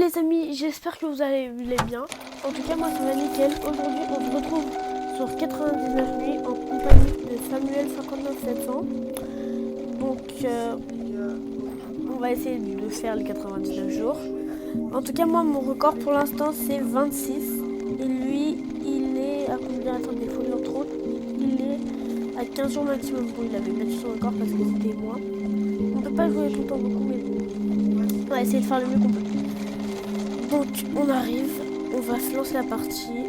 les amis, j'espère que vous allez bien. En tout cas, moi ça va nickel. Aujourd'hui, on se retrouve sur 99 nuits en compagnie de Samuel 59700. Donc, on va essayer de faire les 99 jours. En tout cas, moi, mon record pour l'instant, c'est 26. Et lui, il est à combien? Attendez, il faut lui en trop. Il est à 15 jours maximum. Bon, il avait battu son record parce que c'était moi. On peut pas jouer tout le temps beaucoup, mais bon. On va essayer de faire le mieux qu'on peut. Donc on arrive, on va se lancer la partie.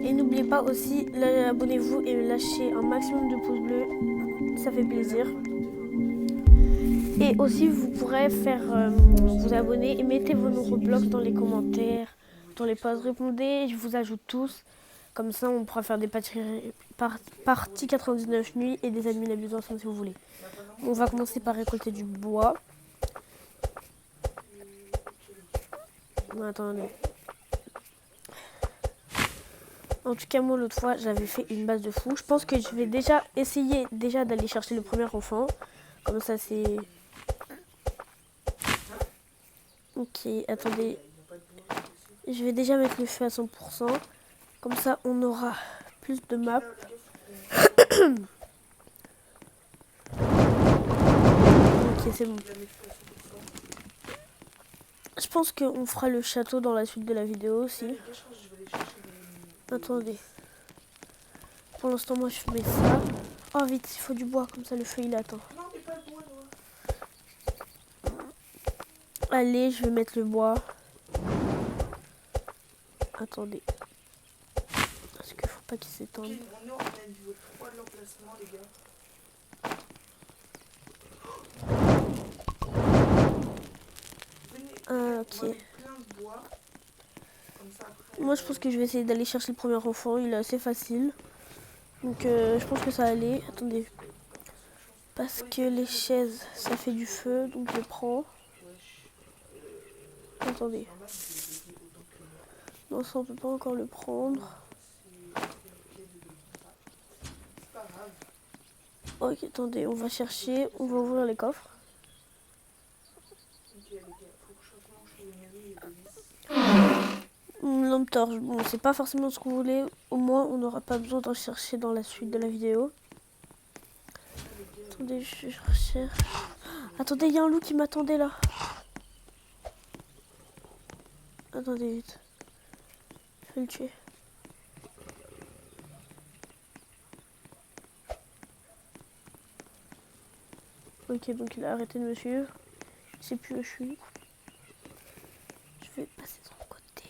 Et n'oubliez pas aussi, abonnez-vous et lâchez un maximum de pouces bleus, ça fait plaisir. Et aussi vous pourrez faire vous abonner et mettez vos noms Roblox dans les commentaires, dans les posts, répondez, je vous ajoute tous. Comme ça on pourra faire des parties 99 nuits et des admin abusés ensemble si vous voulez. On va commencer par récolter du bois. Attendez. En tout cas, moi, l'autre fois, j'avais fait une base de fou. Je pense que je vais déjà essayer d'aller chercher le premier enfant. Comme ça, c'est... Ok, attendez. Je vais déjà mettre le feu à 100%. Comme ça, on aura plus de maps. Ok, c'est bon. Je pense qu'on fera le château dans la suite de la vidéo aussi. Attendez. Pour l'instant, moi, je mets ça. Oh, vite, il faut du bois. Comme ça, le feu, il attend. Allez, je vais mettre le bois. Attendez. Parce qu'il faut pas qu'il s'étende. Ok. Moi, je pense que je vais essayer d'aller chercher le premier enfant. Il est assez facile. Donc, je pense que ça va aller. Attendez. Parce que les chaises, ça fait du feu. Donc, je le prends. Attendez. Non, ça, on peut pas encore le prendre. Ok, attendez. On va chercher. On va ouvrir les coffres. Lampe torche. Bon, c'est pas forcément ce que vous voulez. Au moins, on n'aura pas besoin d'en chercher dans la suite de la vidéo. Attendez, je recherche. Attendez, il y a un loup qui m'attendait là. Attendez, vite. Je vais le tuer. Ok, donc il a arrêté de me suivre. Je sais plus où je suis. Je vais passer de l'autre côté.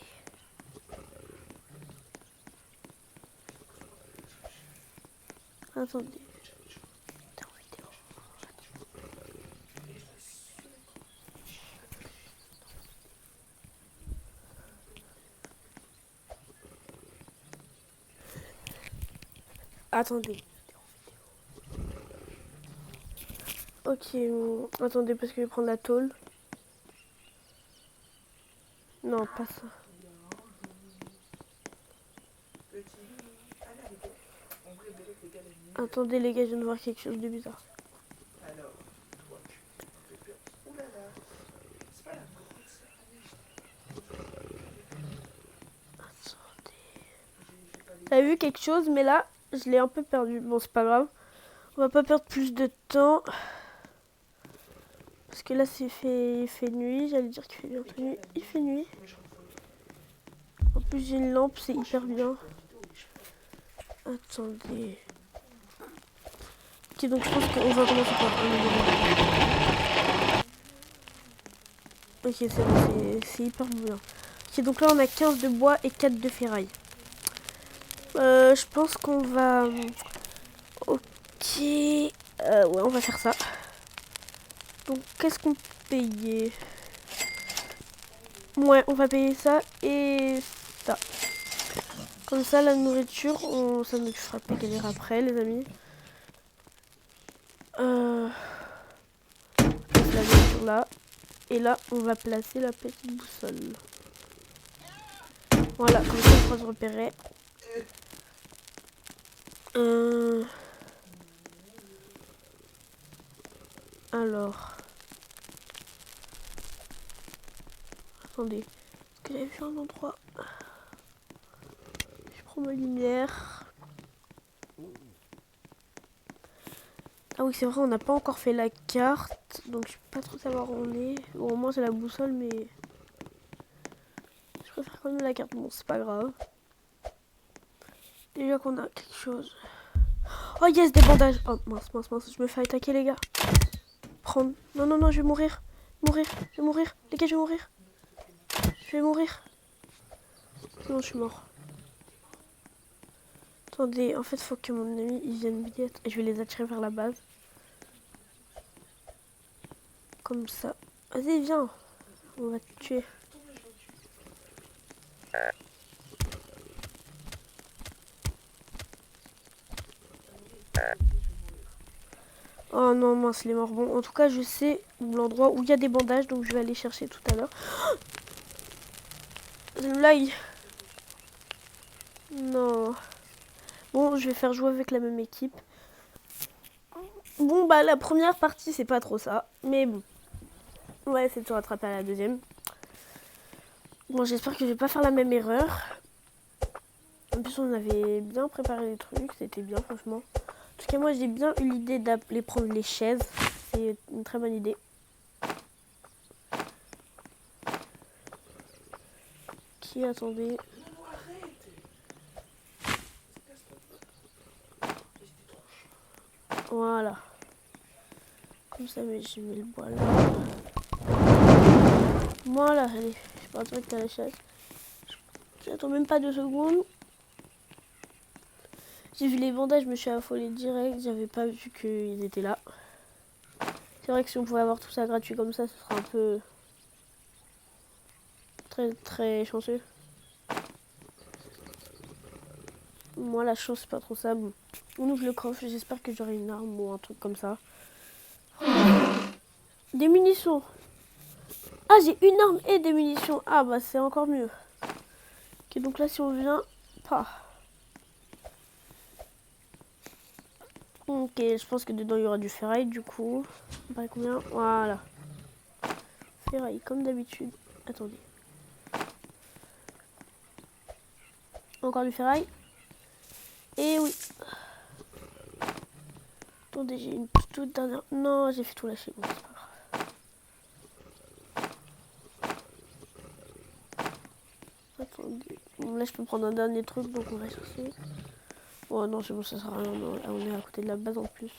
Attendez. T'es en vidéo. Attendez. Ok, attendez parce que je vais prendre la tôle. Non, pas ça. Attendez les gars, je viens de voir quelque chose de bizarre. T'as vu quelque chose, mais là, je l'ai un peu perdu. Bon, c'est pas grave. On va pas perdre plus de temps. Parce que là, il fait nuit. J'allais dire qu'il fait bientôt nuit. Il fait nuit. En plus, j'ai une lampe, c'est hyper bien. Attendez. Ok, donc je pense qu'on va commencer par un numéro. Ok, c'est bon, c'est hyper bien. Ok, donc là, on a 15 de bois et 4 de ferraille. Je pense qu'on va... Ok. Ouais, on va faire ça. Donc, qu'est-ce qu'on peut payer? Ouais, on va payer ça et ça. Comme ça, la nourriture, ça nous fera pas galérer après, les amis. La nourriture là. Et là, on va placer la petite boussole. Voilà, comme ça, on pourra se repérer. Alors. Attendez. Est-ce que j'avais vu un endroit? Je prends ma lumière. Ah oui, c'est vrai, on n'a pas encore fait la carte. Donc je peux pas trop savoir où on est. Bon, au moins c'est la boussole, mais... Je préfère quand même la carte. Bon, c'est pas grave. Déjà qu'on a quelque chose. Oh yes, des bandages. Oh mince, mince, mince. Je me fais attaquer, les gars. Prendre. Non, non, non, je vais mourir. Mourir. Je vais mourir. Les gars, je vais mourir. Je vais mourir. Non, je suis mort. Attendez, en fait, faut que mon ami il vienne vite. Et je vais les attirer vers la base. Comme ça. Vas-y, viens. On va te tuer. Oh non, mince, il est mort. Bon, en tout cas, je sais l'endroit où il y a des bandages. Donc, je vais aller chercher tout à l'heure. C'est une blague. Non. Bon, je vais faire jouer avec la même équipe. Bon, bah, la première partie, c'est pas trop ça. Mais bon. On va essayer de se rattraper à la deuxième. Bon, j'espère que je vais pas faire la même erreur. En plus, on avait bien préparé les trucs. C'était bien, franchement. En tout cas, moi, j'ai bien eu l'idée d'aller prendre les chaises. C'est une très bonne idée. Qui, attendez. Voilà. Comme ça, mais je mets le bois là. Voilà, allez. Je pars direct à la chaise. J'attends même pas 2 secondes. J'ai vu les bandages, je me suis affolée direct. J'avais pas vu qu'ils étaient là. C'est vrai que si on pouvait avoir tout ça gratuit comme ça, ce serait un peu... Très, très chanceux. Moi, la chance, c'est pas trop ça. Bon. On ouvre le coffre. J'espère que j'aurai une arme ou un truc comme ça. Des munitions. Ah, j'ai une arme et des munitions. Ah, bah, c'est encore mieux. Ok, donc là, si on vient... Pas. Ok, je pense que dedans, il y aura du ferraille, du coup. On paraît combien? Voilà. Ferraille, comme d'habitude. Attendez. Encore du ferraille. Et oui. Attendez, j'ai une toute dernière... Non, j'ai fait tout lâcher. Bon, c'est pas grave. Attendez. Bon, là, je peux prendre un dernier truc, donc on va chercher. Oh non, c'est bon, ça sert à rien. On est à côté de la base en plus.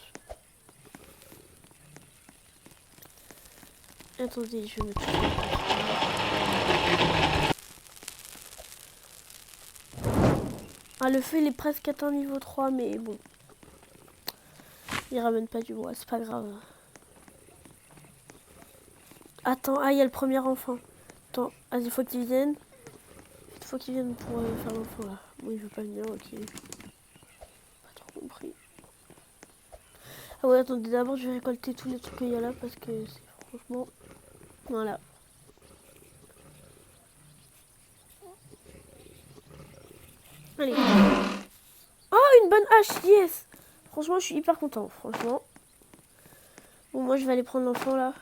Attendez, je vais mettre... Ah, le feu, il est presque atteint niveau 3, mais bon. Il ramène pas du bois, c'est pas grave. Attends, ah, il y a le premier enfant. Attends, vas-y, faut qu'il vienne. Il faut qu'il vienne pour faire l'enfant, là. Bon, il veut pas venir, ok. Pas trop compris. Ah ouais, attendez, d'abord, je vais récolter tous les trucs qu'il y a là, parce que c'est franchement... Voilà. Allez. Oh, une bonne hache, yes! Franchement, je suis hyper content, franchement. Bon, moi, je vais aller prendre l'enfant, là.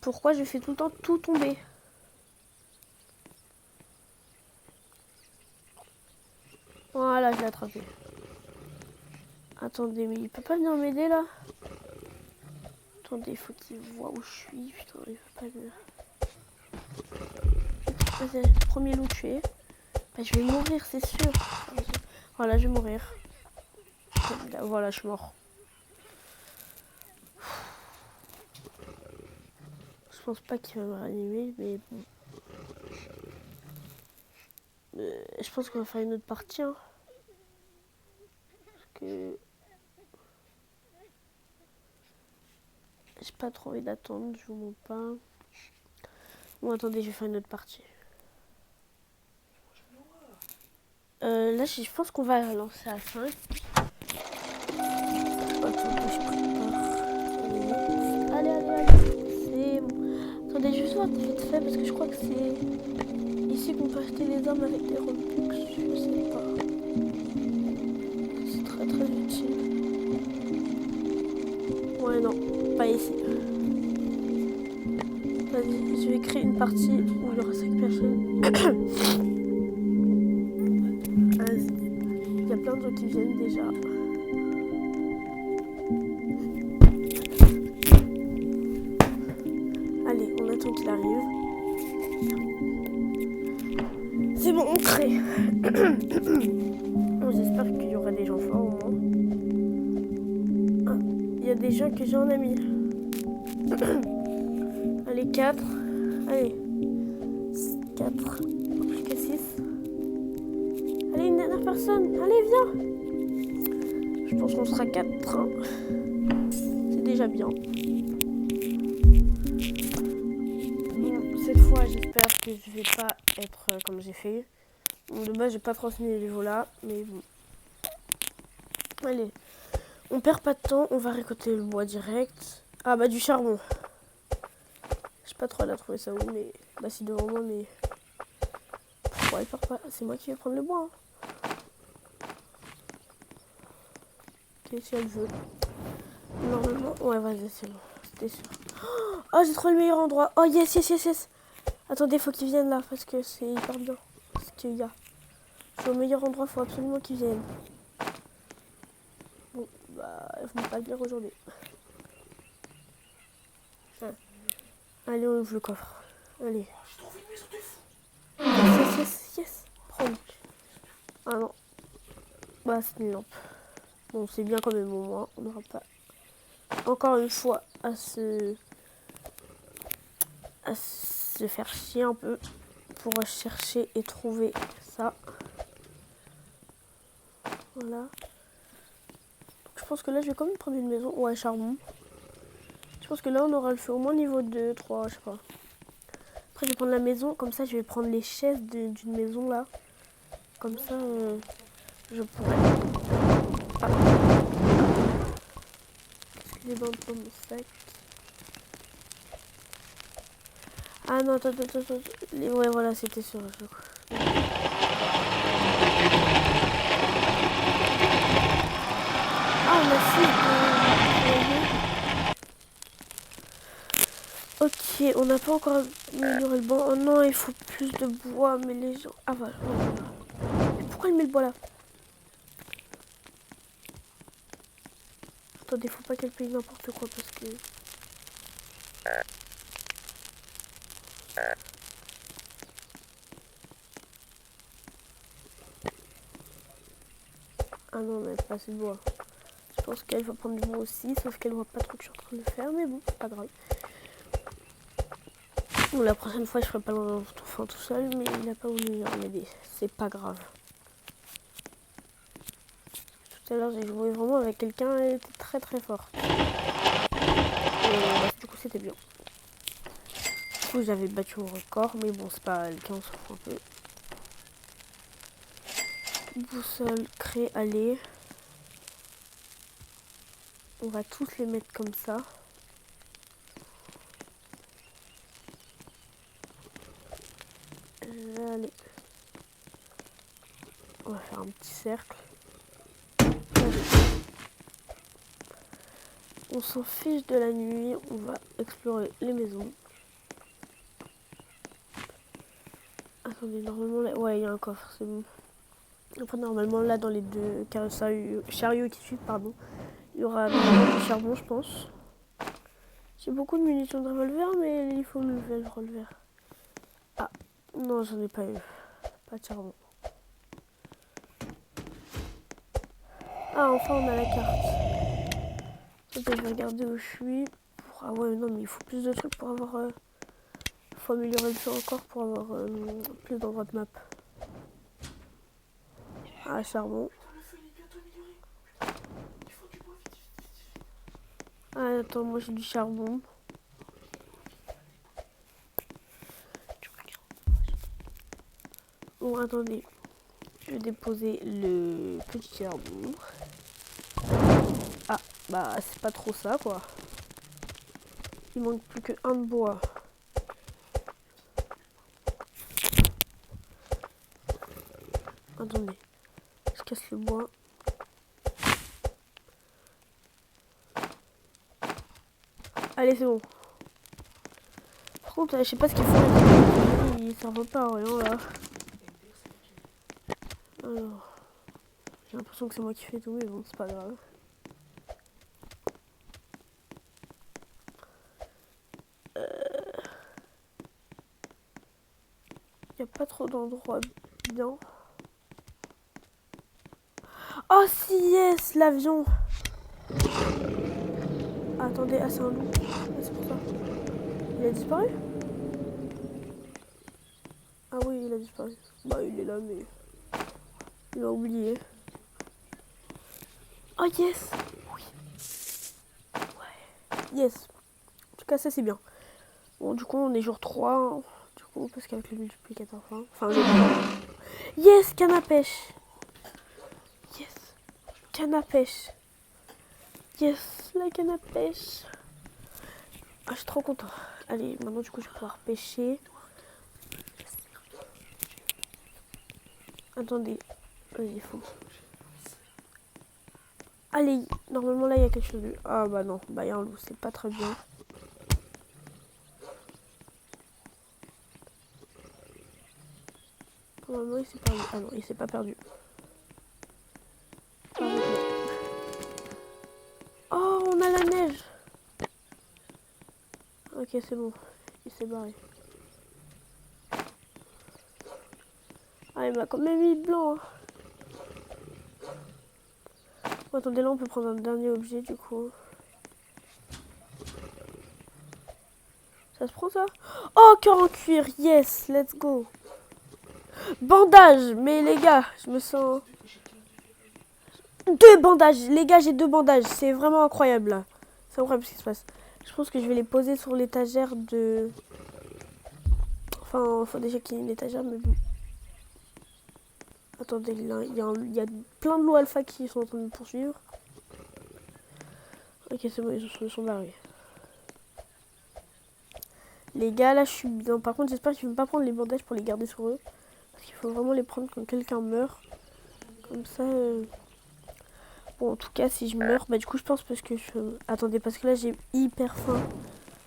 Pourquoi je fais tout le temps tout tomber? Voilà, je l'ai attrapé. Attendez, mais il peut pas venir m'aider, là? Attendez, il faut qu'il voit où je suis. Putain, il peut pas venir. Vas-y, premier loup tué. Bah, je vais mourir, c'est sûr. Voilà, je vais mourir. Voilà, je suis mort. Je pense pas qu'il va me réanimer, mais bon. Je pense qu'on va faire une autre partie. Hein. Parce que... J'ai pas trop envie d'attendre, je vous montre pas. Bon, attendez, je vais faire une autre partie. Là, je pense qu'on va la lancer à 5. Attendez, je prépare. Allez, allez, allez. C'est bon. Attendez, juste voir vite fait, parce que je crois que c'est ici qu'on peut acheter des armes avec des Robux. Je sais pas. C'est très très utile. Ouais, non, pas ici. Vas-y, je vais créer une partie où il y aura 5 personnes. Vas-y. Il y a plein de gens qui viennent déjà. Allez, on attend qu'il arrive. C'est bon, on crée. Bon, j'espère qu'il y aura des gens forts au moins. Ah, il y a des gens que j'en ai mis. Allez, 4. Allez. 4. Plus que 6. Allez, une dernière personne. Allez, viens. Je pense qu'on sera 4. Hein. C'est déjà bien. Bon, cette fois, j'espère que je vais pas être comme j'ai fait. Bon, de base, j'ai pas transmis les niveaux là, mais bon. Allez. On perd pas de temps, on va récolter le bois direct. Ah bah du charbon. Je sais pas trop elle a trouvé ça où, mais bah c'est devant moi, mais pourquoi elle part pas? C'est moi qui vais prendre le bois. Hein. Ok, si elle veut. Normalement, ouais vas-y c'est bon, c'était sûr. Oh j'ai trouvé le meilleur endroit. Oh yes yes yes yes. Attendez, faut qu'ils viennent là parce que c'est hyper bien. Parce qu'il y a. Je suis au meilleur endroit, faut absolument qu'ils viennent. Bon bah ils vont pas venir aujourd'hui. Ah. Allez, on ouvre le coffre. Allez. Yes, yes, yes. Prends. Ah non. Bah, c'est une lampe. Bon, c'est bien quand même au moins. On n'aura pas encore une fois à se faire chier un peu pour chercher et trouver ça. Voilà. Donc, je pense que là, je vais quand même prendre une maison. Ouais, charbon. Je pense que là, on aura le feu au moins niveau 2, 3, je sais pas. Après, je vais prendre la maison. Comme ça, je vais prendre les chaises d'une maison là. Comme ça, je pourrais. Ah. Les bandes dans mon sac. Ah non, attends. Ouais, voilà, c'était sûr. Ah, merci. Ok, on n'a pas encore amélioré le banc. Oh non, il faut plus de bois, mais les gens... Ah voilà. Mais pourquoi il met le bois là? Attendez, faut pas qu'elle paye n'importe quoi parce que... Ah non, on n'a pas assez de bois. Je pense qu'elle va prendre du bois aussi, sauf qu'elle voit pas trop que je suis en train de le faire, mais bon, c'est pas grave. Bon, la prochaine fois, je ferai pas l'enfant tout seul, mais il n'a pas voulu m'aider. C'est pas grave. Tout à l'heure, j'ai joué vraiment avec quelqu'un, elle était très très forte. Et du coup, c'était bien. Du coup, j'avais battu mon record, mais bon, c'est pas le cas, on s'en fout un peu. Boussole, créer, aller. On va tous les mettre comme ça. Allez. On va faire un petit cercle. Allez. On s'en fiche de la nuit, on va explorer les maisons. Attendez, normalement là... Ouais, il y a un coffre, c'est bon. Après, normalement là, dans les deux chariots qui suivent, pardon, il y aura du charbon, je pense. J'ai beaucoup de munitions de revolver, mais il faut me lever le revolver. Ah, non, j'en ai pas eu. Pas de charbon. Ah, enfin, on a la carte. Ok, je vais regarder où je suis. Ah ouais, non, mais il faut plus de trucs pour avoir... faut améliorer le jeu encore pour avoir plus d'endroits de map. Ah, charbon. Ah, attends, moi j'ai du charbon. Bon, attendez. Je vais déposer le petit charbon. Ah, bah c'est pas trop ça, quoi. Il manque plus que un de bois. Attendez. Je casse le bois. Allez, c'est bon. Par contre, je sais pas ce qu'ils font. Les ils servent pas à rien là. Alors, j'ai l'impression que c'est moi qui fais tout, mais bon, c'est pas grave. Y a pas trop d'endroits bien. Oh si, yes, l'avion. Attendez, ah c'est un loup. Ah, c'est pour ça. Il a disparu? Ah oui, il a disparu. Bah il est là, mais il a oublié. Oh yes. Oui. Ouais. Yes. En tout cas, ça c'est bien. Bon, du coup, on est jour 3. Hein. Du coup, parce qu'avec le multiplicateur, enfin, yes, canne à pêche. Yes, canne à pêche. Yes, la canne à pêche. Ah, je suis trop content. Allez, maintenant, du coup, je vais pouvoir pêcher. Attendez. Vas-y, faut. Allez, normalement, là, il y a quelque chose de... Ah, bah non, bah, il y a un loup, c'est pas très bien. Normalement, il s'est perdu. Ah non, il s'est pas perdu. Oh, on a la neige. Ok, c'est bon. Il s'est barré. Ah, il m'a quand même mis blanc. Hein. Bon, attendez, là, on peut prendre un dernier objet, du coup. Ça se prend, ça? Oh, cœur en cuir. Yes, let's go. Bandage. Mais les gars, je me sens... 2 bandages. Les gars, j'ai 2 bandages. C'est vraiment incroyable, là. C'est incroyable ce qui se passe. Je pense que je vais les poser sur l'étagère de... Enfin, il faut déjà qu'il y ait une étagère, mais bon. Attendez, là, il y a plein de loups alpha qui sont en train de me poursuivre. Ok, c'est bon, ils se sont barrés. Les gars, là, je suis bien. Par contre, j'espère qu'ils ne vont pas prendre les bandages pour les garder sur eux. Parce qu'il faut vraiment les prendre quand quelqu'un meurt. Comme ça... Bon, en tout cas, si je meurs, bah du coup, je pense parce que je... Attendez, parce que là, j'ai hyper faim.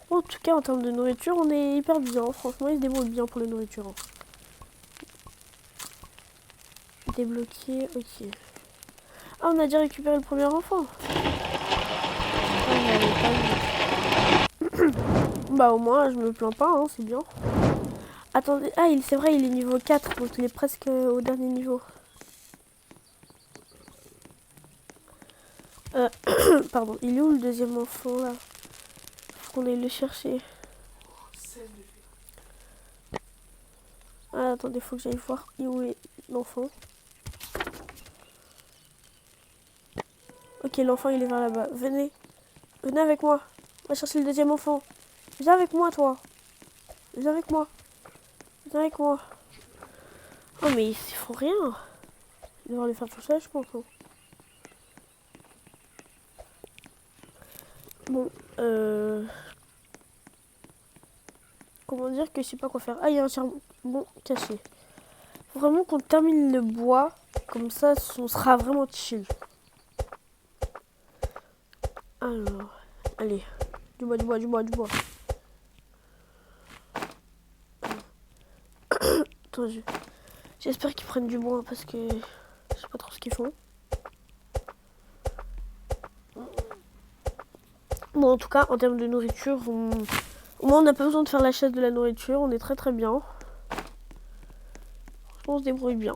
Bon, en tout cas, en termes de nourriture, on est hyper bien. Franchement, ils se débrouillent bien pour la nourriture. Hein. Débloquer, ok. Ah, on a déjà récupéré le premier enfant. Bah, au moins, je me plains pas, hein, c'est bien. Attendez, ah, c'est vrai, il est niveau 4, donc il est presque au dernier niveau. Pardon, il est où le deuxième enfant, là? Faut qu'on aille le chercher. Ah, attendez, faut que j'aille voir où est l'enfant. Ok, l'enfant, il est vers là-bas. Venez. Venez avec moi. On va chercher le deuxième enfant. Viens avec moi, toi. Viens avec moi. Viens avec moi. Oh, mais ils font rien. Ils vont les faire tout seul, je pense. Hein. Bon, comment dire que je sais pas quoi faire. Ah, il y a un charbon caché. Faut vraiment qu'on termine le bois. Comme ça, on sera vraiment chill. Alors, allez. Du bois, du bois, du bois, du bois. Attends, j'espère qu'ils prennent du bois parce que je sais pas trop ce qu'ils font. Bon, en tout cas, en termes de nourriture, au moins on n'a pas besoin de faire la chasse de la nourriture. On est très très bien. On se débrouille bien.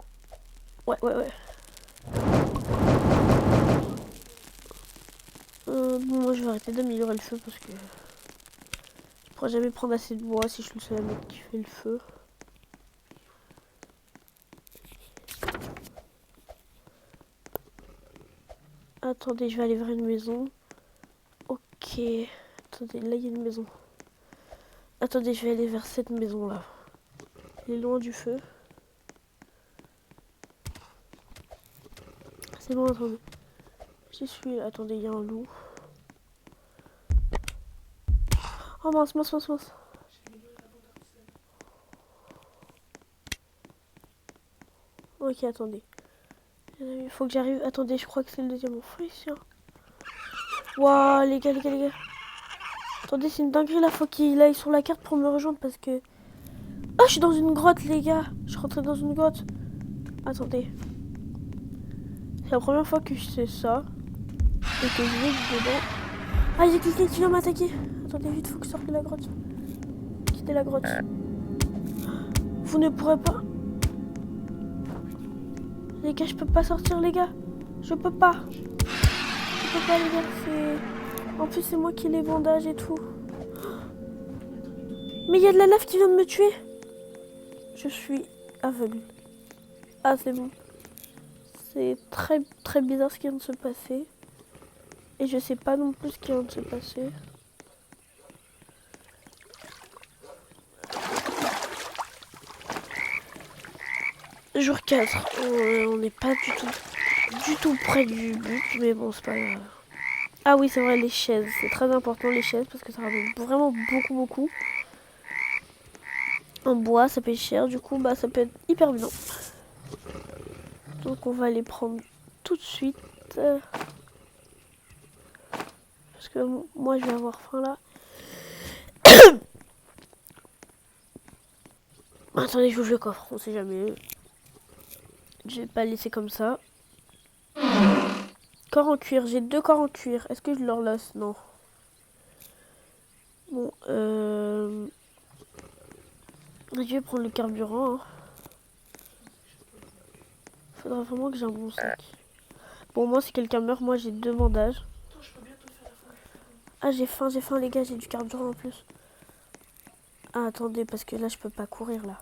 Ouais, ouais, ouais. Bon, moi je vais arrêter d'améliorer le feu parce que je pourrais jamais prendre assez de bois si je suis le seul mec qui fait le feu. Attendez, je vais aller vers une maison. Ok. Attendez, là il y a une maison. Attendez, je vais aller vers cette maison là. Elle est loin du feu. C'est bon, attendez. J'y suis. Attendez, il y a un loup. Oh mince, mince, mince, mince. Ok, attendez. Il faut que j'arrive. Attendez, je crois que c'est le deuxième enfant ici. Hein. Waouh, les gars, les gars, les gars. Attendez, c'est une dinguerie là, faut qu'il aille sur la carte pour me rejoindre parce que... Ah, je suis dans une grotte, les gars. Je suis rentrée dans une grotte. Attendez. C'est la première fois que je sais ça. Et que je vais dedans. Ah, j'ai cliqué qui vient m'attaquer. Attendez, vite, faut que je sorte de la grotte. Quittez la grotte. Vous ne pourrez pas. Les gars, je peux pas sortir, les gars. Je peux pas. Je peux pas, les gars. C'est... En plus, c'est moi qui les bandage et tout. Mais il y a de la lave qui vient de me tuer. Je suis aveugle. Ah, c'est bon. C'est très très bizarre ce qui vient de se passer. Et je sais pas non plus ce qui vient de se passer. Jour 4. On n'est pas du tout près du but. Mais bon, c'est pas grave. Ah oui, c'est vrai, les chaises. C'est très important, les chaises, parce que ça ramène vraiment beaucoup. En bois, ça paye cher. Du coup, bah, ça peut être hyper bien. Donc, on va les prendre tout de suite. Parce que moi, je vais avoir faim, là. Attendez, j'ouvre le coffre. On sait jamais. Je vais pas le laisser comme ça. Corps en cuir. J'ai 2 corps en cuir. Est-ce que je leur laisse? Non. Bon, je vais prendre le carburant. Hein. Faudra vraiment que j'ai un bon sac. Bon, moi, si quelqu'un meurt, moi, j'ai 2 bandages. Ah, j'ai faim, les gars. J'ai du carburant en plus. Ah, attendez, parce que là, je peux pas courir, là.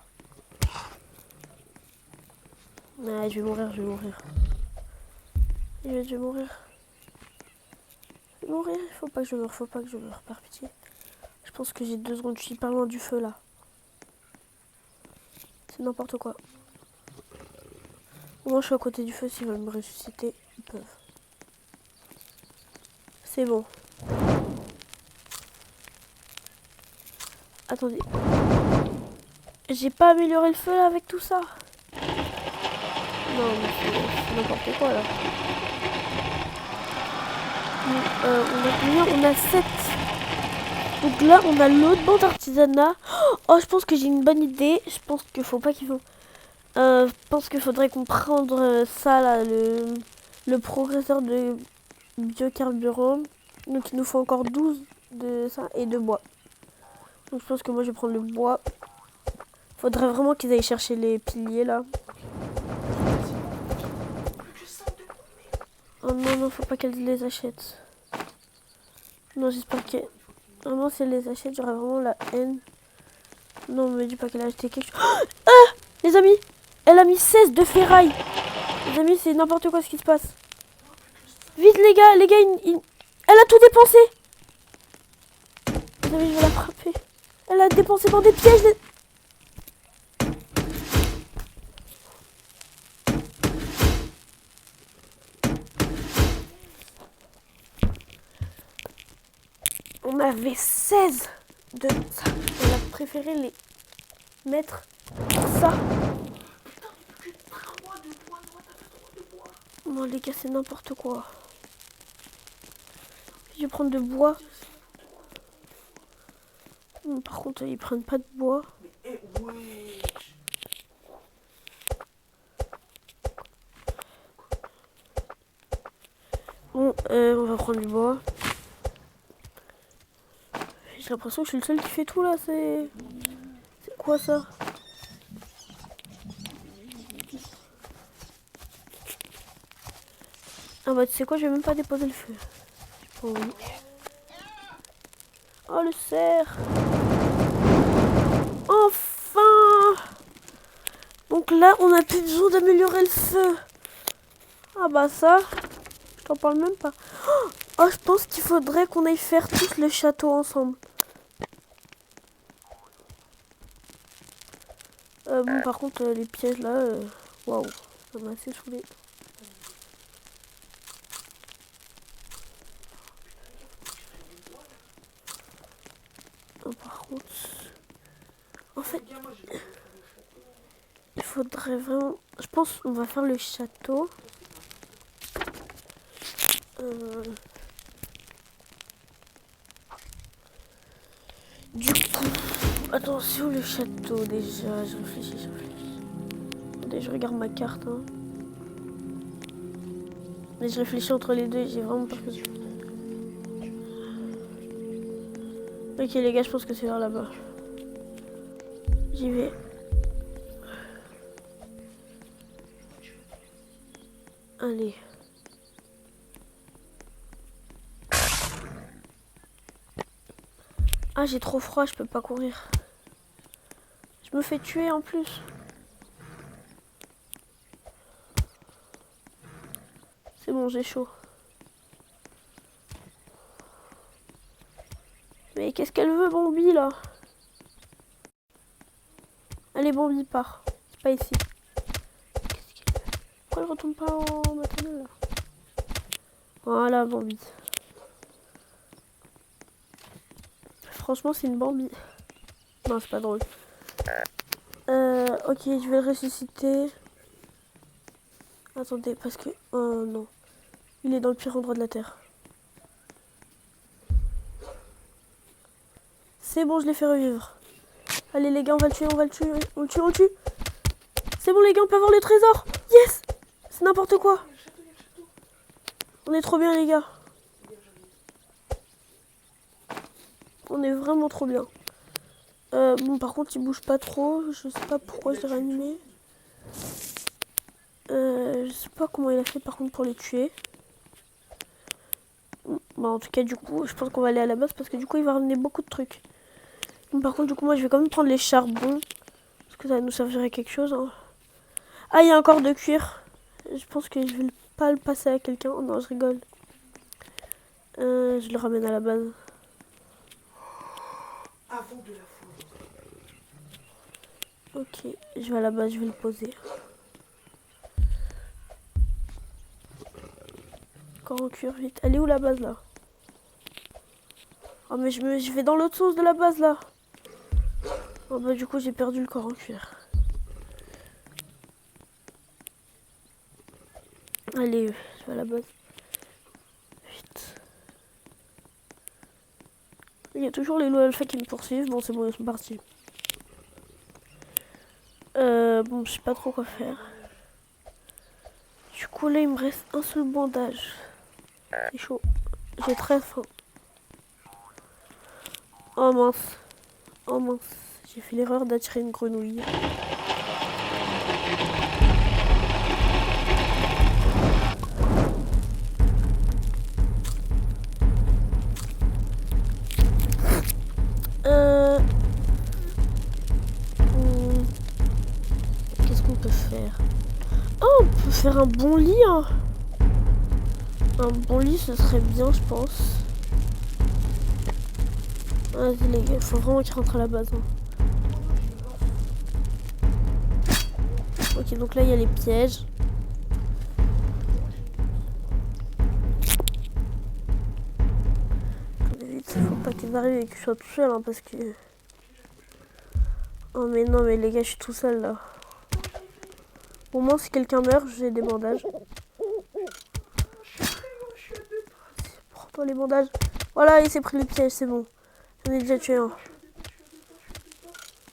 Ah, je vais mourir. Je vais mourir. Il faut pas que je meure, par pitié. Je pense que j'ai 2 secondes, je suis pas loin du feu là. C'est n'importe quoi. Au moins je suis à côté du feu, s'ils veulent me ressusciter, ils peuvent. C'est bon. Attendez. J'ai pas amélioré le feu là avec tout ça. Non mais c'est n'importe quoi là. On a 7. Donc là, on a l'autre bande d'artisanat. Oh, je pense que j'ai une bonne idée. Je pense qu'il faut pas qu'ils font. Je pense qu'il faudrait qu'on prenne ça là, le progresseur de biocarburant. Donc il nous faut encore 12 de ça et de bois. Donc je pense que moi je vais prendre le bois. Faudrait vraiment qu'ils aillent chercher les piliers là. Oh non, faut pas qu'elles les achètent. Non, j'espère que... Vraiment, si elle les achète, j'aurai vraiment la haine. Non, me dis pas qu'elle a acheté quelque chose. Ah, les amis, elle a mis 16 de ferraille. Les amis, c'est n'importe quoi ce qui se passe. Vite, les gars, elle a tout dépensé. Les amis, je vais la frapper. Elle a dépensé dans des pièges. On avait 16 de ça. On a préféré les mettre ça. Non les gars, c'est n'importe quoi. Je vais prendre de bois. Par contre, ils prennent pas de bois. Bon, on va prendre du bois. J'ai l'impression que je suis le seul qui fait tout là, c'est quoi ça? Ah bah tu sais quoi, je vais même pas déposer le feu. Oh oui. Oh le cerf. Enfin. Donc là, on a plus besoin d'améliorer le feu. Ah bah ça, je t'en parle même pas. Oh, je pense qu'il faudrait qu'on aille faire tous le château ensemble. Bon, par contre, les pièges là, waouh, ça m'a assez saoulé. Par contre, en fait, il faudrait vraiment. Je pense qu'on va faire le château. Attends, c'est où le château déjà? Je réfléchis. Attendez, je regarde ma carte. Hein. Mais je réfléchis entre les deux, j'ai vraiment peur que... Ok les gars, je pense que c'est vers là-bas. J'y vais. Allez. Ah, j'ai trop froid, je peux pas courir. Je me fais tuer en plus. C'est bon, j'ai chaud. Mais qu'est-ce qu'elle veut, Bambi, là? Allez, Bambi, part. C'est pas ici. Pourquoi elle retourne pas en maternelle, là? Voilà, Bambi. Franchement, c'est une Bambi. Non, c'est pas drôle. Ok, je vais le ressusciter. Attendez, parce que... Oh non. Il est dans le pire endroit de la Terre. C'est bon, je l'ai fait revivre. Allez les gars, on va le tuer, on le tue. C'est bon les gars, on peut avoir le trésor. Yes. C'est n'importe quoi. On est trop bien les gars. On est vraiment trop bien. Bon par contre il bouge pas trop. Je sais pas pourquoi je l'ai réanimé. Je sais pas comment il a fait par contre pour les tuer. Bah en tout cas du coup je pense qu'on va aller à la base parce que du coup il va ramener beaucoup de trucs. Donc, par contre du coup moi je vais quand même prendre les charbons. Parce que ça va nous servir à quelque chose. Hein. Ah il y a un corps de cuir. Je pense que je vais pas le passer à quelqu'un. Oh, non je rigole. Je le ramène à la base. Avant de la foudre. Ok, je vais à la base, je vais le poser. Corps en cuir, vite. Elle est où la base là? Oh mais je vais dans l'autre sens de la base là. Oh bah du coup j'ai perdu le corps en cuir. Allez, je vais à la base. Vite. Il y a toujours les loups alpha qui me poursuivent. Bon c'est bon, ils sont partis. Bon, je sais pas trop quoi faire. Du coup là il me reste un seul bandage. C'est chaud. J'ai très faim. Oh mince. Oh mince. J'ai fait l'erreur d'attirer une grenouille. Qu'est-ce qu'on peut faire? Oh, on peut faire un bon lit. Hein. Un bon lit, ce serait bien, je pense. Vas-y les gars, il faut vraiment qu'il rentre à la base. Hein. Ok, donc là, il y a les pièges. Vite, faut pas qu'il m'arrive et que je sois tout seul, hein, parce que... Oh mais non, mais les gars, je suis tout seul, là. Au moins, si quelqu'un meurt, j'ai des bandages. Prends-toi les bandages. Voilà, il s'est pris le piège, c'est bon. J'en ai déjà tué un.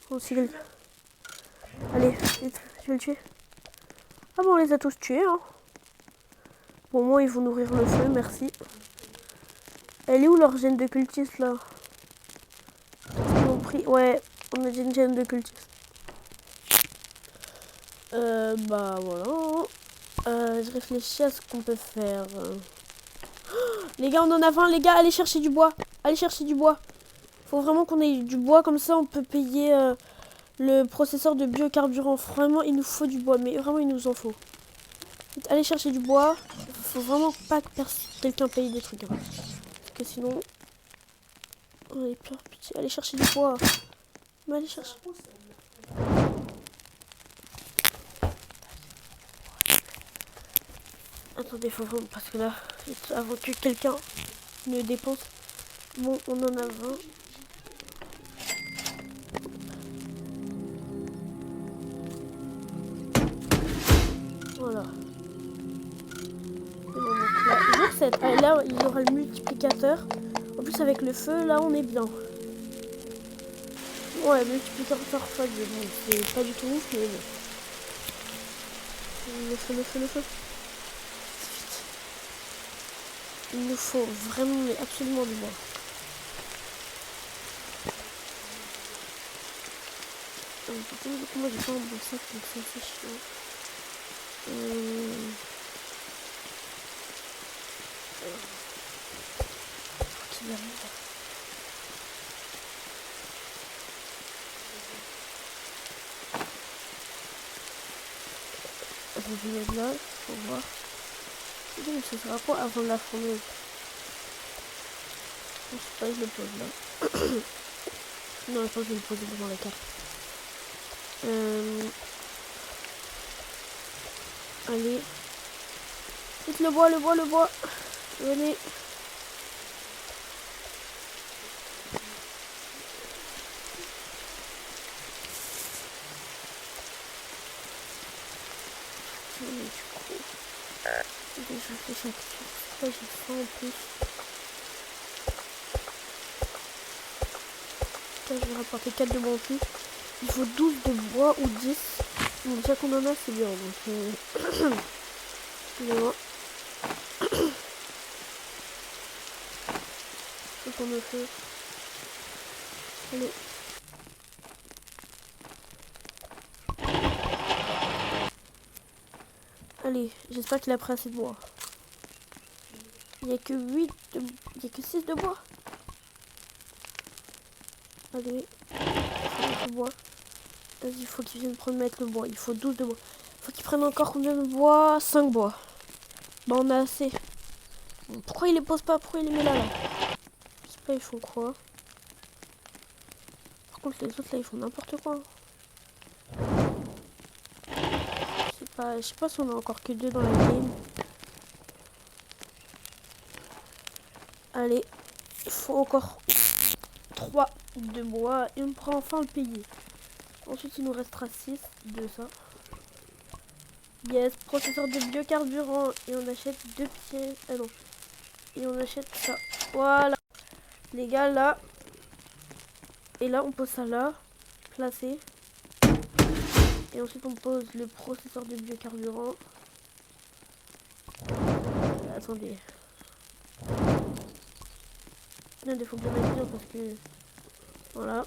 Bon, si quelqu'un... Allez, vite, je vais le tuer. Ah bon, on les a tous tués, hein. Bon, moi, ils vont nourrir le feu, merci. Elle est où leur gène de cultiste, là? Ils ont pris... Ouais, on a une gène de cultiste. Bah, voilà. Je réfléchis à ce qu'on peut faire. Les gars, on en a 20, les gars, allez chercher du bois. Allez chercher du bois. Faut vraiment qu'on ait du bois, comme ça on peut payer le processeur de biocarburant. Vraiment, il nous faut du bois, mais vraiment, il nous en faut. Allez chercher du bois. Faut vraiment pas que quelqu'un paye des trucs. Hein. Parce que sinon... On est pire, pitié. Allez chercher du bois. Mais allez chercher. Attendez, faut vraiment... Parce que là, avant que quelqu'un ne dépense... Bon, on en a 20. Voilà. Bon, donc là, jour 7. Ah, là, il y aura le multiplicateur. En plus, avec le feu, là, on est bien. Ouais, multiplicateur x 2, bon, c'est pas du tout ouf, mais bon. Le feu, le feu, le feu. Vite. Il nous faut vraiment, mais absolument du bois. Moi j'ai pas un bon sac, donc ça c'est chiant. Faut qu'il arrive. Je vais mettre là, faut voir. Donc ça sera quoi avant la fourneuse? Je sais pas, je le pose là. Non, je pense que je vais le poser devant la carte. Allez. Vite le bois, le bois, le bois. Venez. Déjà fait chaque chose. Pourquoi j'ai faim en plus? Putain, je vais rapporter 4 de bois en plus. Il faut 12 de bois ou 10. Bon, déjà qu'on en a, c'est bien. Donc, excusez-moi. Faut qu'on me fait. Allez. Allez, j'espère qu'il a pris assez de bois. Il n'y a que 8 de... Il n'y a que 6 de bois. Allez. Le bois. Vas-y, il faut qu'il vienne prendre mettre le bois. Il faut 12 de bois. Il faut qu'il prenne encore combien de bois? 5 bois. Bah on a assez. Pourquoi il les pose pas? Pourquoi il les met là, là? Je sais pas, ils font quoi? Par contre, les autres là, ils font n'importe quoi. Je sais pas si on a encore que 2 dans la game. Allez, il faut encore 3 de bois et on pourra enfin le payer. Ensuite, il nous restera 6 de ça. Yes, processeur de biocarburant. Et on achète 2 pièces. Ah non. Et on achète ça. Voilà. Les gars, là. Et là, on pose ça là. Placé. Et ensuite, on pose le processeur de biocarburant. Attendez. Il faut bien mettre bien parce que... Voilà.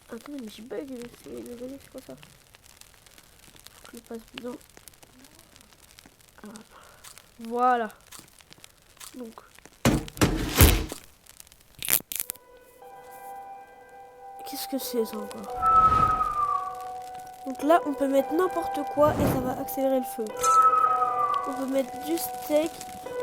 Attendez, mais j'ai bug. C'est quoi ça? Faut que je le passe bien. Ah. Voilà. Donc. Qu'est-ce que c'est ça encore? Donc là, on peut mettre n'importe quoi et ça va accélérer le feu. On peut mettre du steak